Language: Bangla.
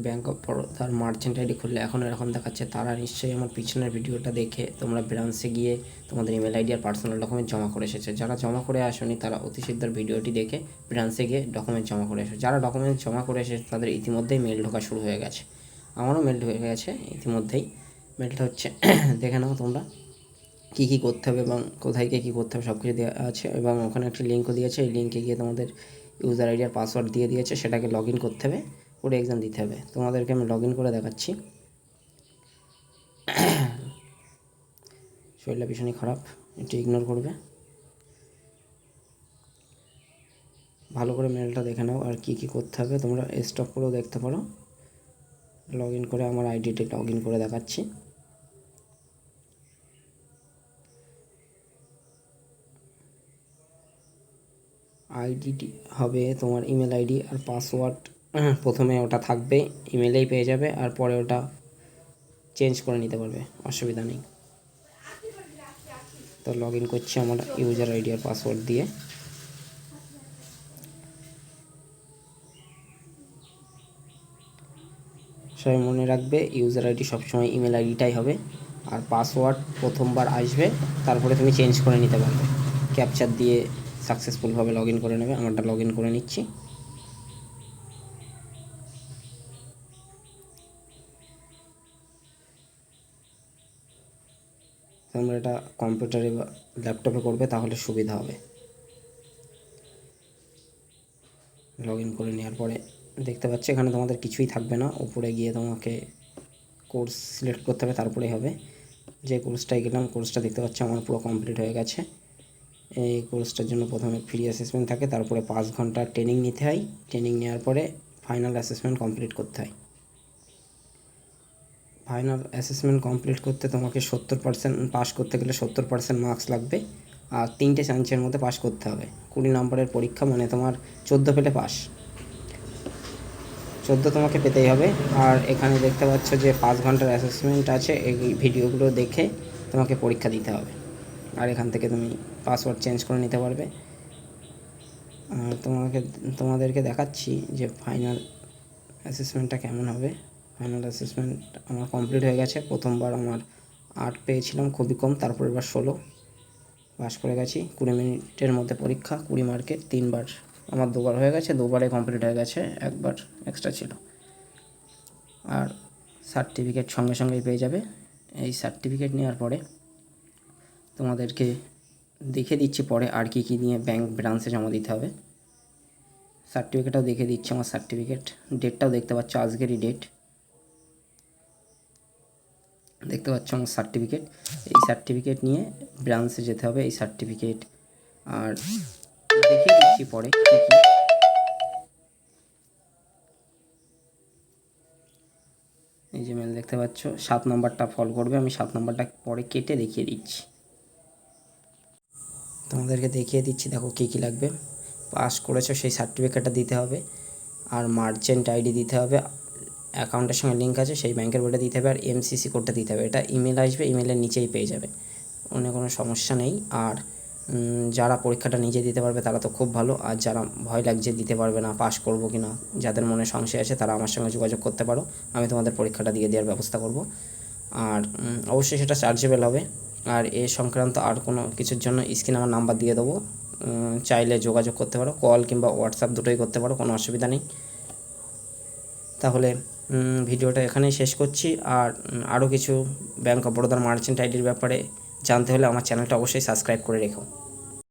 ব্যাঙ্ক অফ বরোদার মার্চেন্ট আইডি খুললে এখন এরকম দেখাচ্ছে, তারা নিশ্চয়ই আমার পিছনের ভিডিওটা দেখে তোমরা ব্রাঞ্চে গিয়ে তোমাদের ইমেল আইডি আর পার্সোনাল ডকুমেন্ট জমা করে এসেছে। যারা জমা করে আসনি তারা অতি শীঘ্র ভিডিওটি দেখে ব্রাঞ্চে গিয়ে ডকুমেন্ট জমা করে এসো। যারা ডকুমেন্ট জমা করে এসেছে তাদের ইতিমধ্যেই মেল ঢোকা শুরু হয়ে গেছে। আমারও মেল ঢুকে গেছে ইতিমধ্যেই। মেলটা হচ্ছে দেখে নাও তোমরা কী কী করতে হবে এবং কোথায় গিয়ে কী করতে হবে সব কিছু দেওয়া আছে, এবং ওখানে একটি লিঙ্কও দিয়েছে। এই লিঙ্কে গিয়ে তোমাদের ইউজার আইডি আর পাসওয়ার্ড দিয়ে দিয়েছে, সেটাকে লগ ইন করতে হবে, করে এক্সাম দিতে হবে। তোমাদেরকে আমি লগ ইন করে দেখাচ্ছি। শরীরটা ভীষণই খারাপ, একটু ইগনোর করবে। ভালো করে মেলটা দেখে নাও আর কী কী করতে হবে তোমরা স্টপ করেও দেখতে পারো। লগ ইন করে আমার আইডিটি লগ ইন করে দেখাচ্ছি। আইডিটি হবে তোমার ইমেল আইডি আর পাসওয়ার্ড। প্রথমে ওটা থাকবে, ইমেলেই পেয়ে যাবে, আর পরে ওটা চেঞ্জ করে নিতে পারবে, অসুবিধা নেই। তো লগ ইন করছি আমার ইউজার আইডি আর পাসওয়ার্ড দিয়ে। সবাই মনে রাখবে ইউজার আইডি সবসময় ইমেল আইডিটাই হবে, আর পাসওয়ার্ড প্রথমবার আসবে, তারপরে তুমি চেঞ্জ করে নিতে পারবে। ক্যাপচার দিয়ে সাকসেসফুলভাবে লগ ইন করে নেবে। আমারটা লগ ইন করে নিচ্ছি। তোমরা এটা কম্পিউটারে বা ল্যাপটপে করবে, তাহলে সুবিধা হবে। লগ ইন করে নেওয়ার পরে দেখতে পাচ্ছি এখানে তোমাদের কিছুই থাকবে না। উপরে গিয়ে তোমাকে কোর্স সিলেক্ট করতে হবে, তারপরেই হবে। যে কোর্সটায় গেলাম, কোর্সটা দেখতে পাচ্ছি আমার পুরো কমপ্লিট হয়ে গেছে। এই কোর্সটার জন্য প্রথমে ফ্রি অ্যাসেসমেন্ট থাকে, তারপরে 5 ঘন্টা ট্রেনিং নিতে হয়। ট্রেনিং নেওয়ার পরে ফাইনাল অ্যাসেসমেন্ট কমপ্লিট করতে হয়। ফাইনাল অ্যাসেসমেন্ট কমপ্লিট করতে তোমাকে 70% পাস করতে গেলে 70% মার্কস লাগবে, আর 3টে চান্সের মধ্যে পাস করতে হবে। 20 নম্বরের পরীক্ষা, মানে তোমার 14 পেলে পাস, 14 তোমাকে পেতেই হবে। আর এখানে দেখতে পাচ্ছ যে 5 ঘন্টার অ্যাসেসমেন্ট আছে, এই ভিডিওগুলো দেখে তোমাকে পরীক্ষা দিতে হবে। আর এখান থেকে তুমি পাসওয়ার্ড চেঞ্জ করে নিতে পারবে। আর তোমাদেরকে দেখাচ্ছি যে ফাইনাল অ্যাসেসমেন্টটা কেমন হবে। ফাইনাল অ্যাসেসমেন্ট আমার কমপ্লিট হয়ে গেছে। প্রথমবার আমার 8 পেয়েছিলাম, খুবই কম, তারপর এবার 16 পাস করে গেছি। 20 মিনিটের মধ্যে পরীক্ষা, 20 মার্কের, 3বার। আমার 2বার হয়ে গেছে, 2বারে কমপ্লিট হয়ে গেছে, 1বার এক্সট্রা ছিল। আর সার্টিফিকেট সঙ্গে সঙ্গেই পেয়ে যাবে। এই সার্টিফিকেট নেওয়ার পরে তোমাদেরকে দেখে দিচ্ছি পরে আর কি কী নিয়ে ব্যাংক ব্রাঞ্চে জমা দিতে হবে। সার্টিফিকেটটাও দেখে দিচ্ছি, আমার সার্টিফিকেট ডেটটাও দেখতে পাচ্ছ, আজকেরই ডেট দেখতে পাচ্ছ আমার সার্টিফিকেট। এই সার্টিফিকেট নিয়ে ব্রাঞ্চে যেতে হবে, এই সার্টিফিকেট। আর দেখে দিচ্ছি পরে কী কী। এই যে মেল দেখতে পাচ্ছ, 7 নম্বরটা ফলো করবে। আমি 7 নম্বরটা পরে কেটে দেখিয়ে দিচ্ছি, তোমাদেরকে দেখিয়ে দিচ্ছি। দেখো কী কী লাগবে। পাস করেছো সেই সার্টিফিকেটটা দিতে হবে, আর মার্চেন্ট আইডি দিতে হবে, অ্যাকাউন্টের সঙ্গে লিঙ্ক আছে সেই ব্যাংকের বইটা দিতে হবে, আর এমসিসি কোডটা দিতে হবে। এটা ইমেল আসবে, ইমেলের নিচেই পেয়ে যাবে, অন্য কোনো সমস্যা নেই। আর যারা পরীক্ষাটা নিজে দিতে পারবে তারা তো খুব ভালো, আর যারা ভয় লাগছে দিতে পারবে না, পাস করবো কি না, যাদের মনে সংশয় আছে, তারা আমার সঙ্গে যোগাযোগ করতে পারো। আমি তোমাদের পরীক্ষাটা দিয়ে দেওয়ার ব্যবস্থা করব। আর অবশ্যই সেটা চার্জেবল হবে। আর এ সংক্রান্ত আর কোনো কিছুর জন্য স্ক্রিনে আমার নাম্বার দিয়ে দেবো, চাইলে যোগাযোগ করতে পারো, কল কিংবা হোয়াটসঅ্যাপ দুটোই করতে পারো, কোনো অসুবিধা নেই। তাহলে ভিডিওটা এখানেই শেষ করছি। আর আরও কিছু ব্যাংক অফ বরোদার মার্চেন্ট আইডির ব্যাপারে জানতে হলে আমার চ্যানেলটা অবশ্যই সাবস্ক্রাইব করে রেখো।